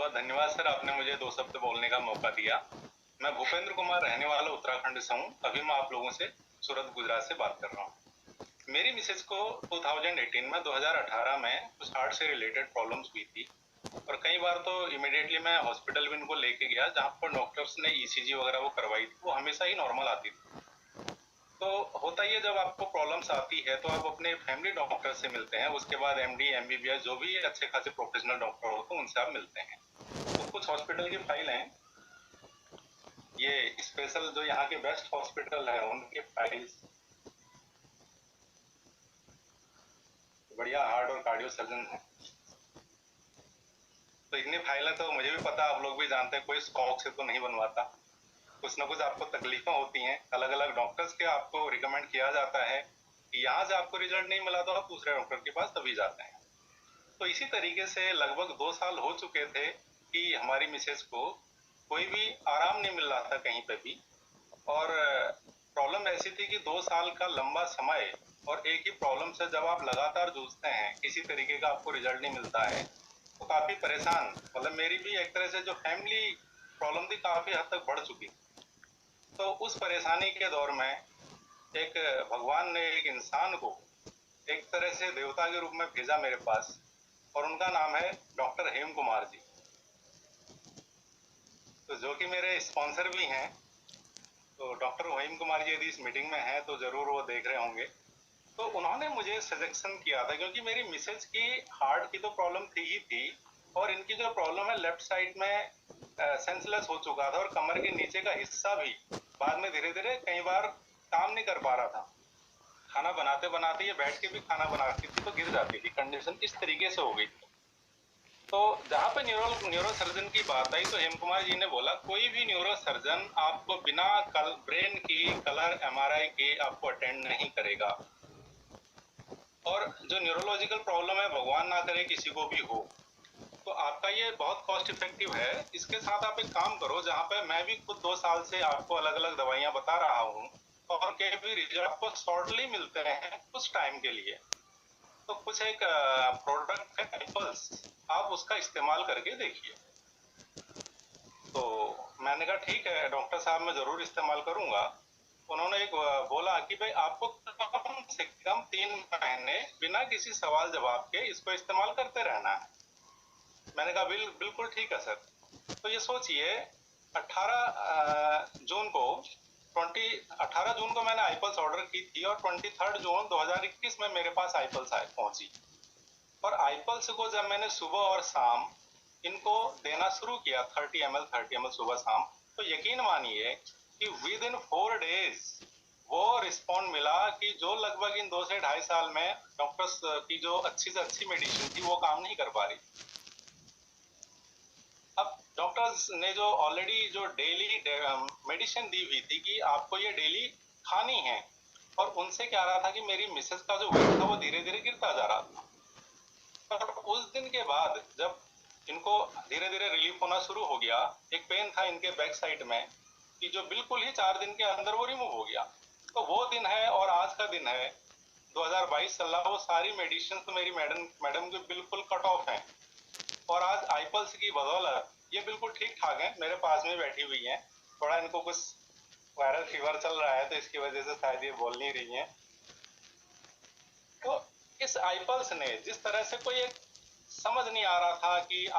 बहुत धन्यवाद सर, आपने मुझे 2 शब्द बोलने का मौका दिया। मैं भूपेंद्र कुमार रहने वाला उत्तराखंड से हूँ। अभी मैं आप लोगों से सूरत गुजरात से बात कर रहा हूँ। मेरी मिसेज को 2018 में 2018 में कुछ हार्ट से रिलेटेड प्रॉब्लम्स हुई थी और कई बार तो इमीडिएटली मैं हॉस्पिटल भी उनको लेके गया, जहाँ पर डॉक्टर्स ने ईसीजी वगैरह वो करवाई थी, वो हमेशा ही नॉर्मल आती थी। तो होता ही है, जब आपको प्रॉब्लम्स आती है तो आप अपने फैमिली डॉक्टर से मिलते हैं, उसके बाद एमडी एमबीबीएस जो भी अच्छे खासे प्रोफेशनल डॉक्टर होते हैं उनसे आप मिलते हैं। तो कुछ हॉस्पिटल की फाइल हैं, ये स्पेशल जो यहाँ के बेस्ट हॉस्पिटल है उनके फाइल्स, बढ़िया हार्ट और कार्डियो सर्जन है। तो इतनी फाइलें तो मुझे भी पता, आप लोग भी जानते हैं, कोई शौक से तो नहीं बनवाता। कुछ ना कुछ आपको तकलीफें होती हैं, अलग अलग डॉक्टर्स के आपको रिकमेंड किया जाता है कि यहाँ से आपको रिजल्ट नहीं मिला तो आप दूसरे डॉक्टर के पास तभी जाते हैं। तो इसी तरीके से लगभग 2 साल हो चुके थे कि हमारी मिसेज को कोई भी आराम नहीं मिल रहा था कहीं पे भी। और प्रॉब्लम ऐसी थी कि 2 साल का लंबा समय और एक ही प्रॉब्लम से जब आप लगातार जूझते हैं, किसी तरीके का आपको रिजल्ट नहीं मिलता है, तो काफी परेशान, मतलब मेरी भी एक तरह से जो फैमिली प्रॉब्लम थी काफी हद तक बढ़ चुकी। तो उस परेशानी के दौर में एक भगवान ने एक इंसान को एक तरह से देवता के रूप में भेजा मेरे पास, और उनका नाम है डॉक्टर हेम कुमार जी, तो जो कि मेरे स्पॉन्सर भी हैं। तो डॉक्टर हेम कुमार जी यदि इस मीटिंग में हैं तो जरूर वो देख रहे होंगे। तो उन्होंने मुझे सजेशन किया था, क्योंकि मेरी मिसेज की हार्ट की तो प्रॉब्लम थी ही थी, और इनकी जो प्रॉब्लम है लेफ्ट साइड में सेंसलेस हो चुका था, और कमर के नीचे का हिस्सा भी बाद में धीरे धीरे कई बार काम नहीं कर पा रहा था। खाना बनाते बनाते ये बैठ के भी खाना बनाती थी तो गिर जाती थी, कंडीशन इस तरीके से हो गई थी। तो जहाँ पे न्यूरो सर्जन की बात आई तो हेम कुमार जी ने बोला कोई भी न्यूरो सर्जन आपको बिना ब्रेन की कलर एमआरआई की आपको अटेंड नहीं करेगा। और जो न्यूरोलॉजिकल प्रॉब्लम है, भगवान ना करे किसी को भी हो, तो आपका ये बहुत कॉस्ट इफेक्टिव है। इसके साथ आप एक काम करो, जहाँ पे मैं भी खुद 2 साल से आपको अलग अलग दवाइयां बता रहा हूँ और के भी रिजल्ट आपको शॉर्टली मिलते हैं कुछ टाइम के लिए। तो कुछ एक प्रोडक्ट है एप्पल्स, आप उसका इस्तेमाल करके देखिए। तो मैंने कहा ठीक है डॉक्टर साहब, मैं जरूर इस्तेमाल करूंगा। उन्होंने एक बोला कि भाई आपको कम से कम 3 महीने बिना किसी सवाल जवाब के इसको इस्तेमाल करते रहना है। मैंने कहा बिल्कुल ठीक है सर। तो ये सोचिए 18 जून को 18 जून को मैंने आईपल्स ऑर्डर की थी और 23 जून 2021 में मेरे पास आईपल्स पहुंची। और आईपल्स को जब मैंने सुबह और शाम इनको देना शुरू किया 30 ml सुबह शाम, तो यकीन मानिए कि विद इन 4 डेज वो रिस्पॉन्ड मिला कि जो लगभग इन 2 से 2.5 साल में डॉक्टर्स की जो अच्छी से अच्छी मेडिसिन थी वो काम नहीं कर पा रही। अब डॉक्टर्स ने जो ऑलरेडी जो डेली मेडिसिन दी हुई थी कि आपको ये डेली खानी है, और उनसे क्या रहा था कि मेरी मिसेस का जो वेट था वो धीरे धीरे गिरता जा रहा था। और उस दिन के बाद जब इनको धीरे धीरे रिलीफ होना शुरू हो गया, एक पेन था इनके बैक साइड में कि जो बिल्कुल ही 4 दिन के अंदर वो रिमूव हो गया। तो वो दिन है और आज का दिन है 2022 चल रहा, वो सारी मेडिसिन तो मेरी मैडम की बिल्कुल कट ऑफ है, और आज आईपल्स की बदौलत ये बिल्कुल ठीक ठाक है, मेरे पास में बैठी हुई है। थोड़ा इनको कुछ वायरल फीवर चल रहा है तो इसकी वजह से शायद ये बोल नहीं रही है। तो इस आईपल्स ने जिस तरह से कोई एक समझ नहीं आ रहा था कि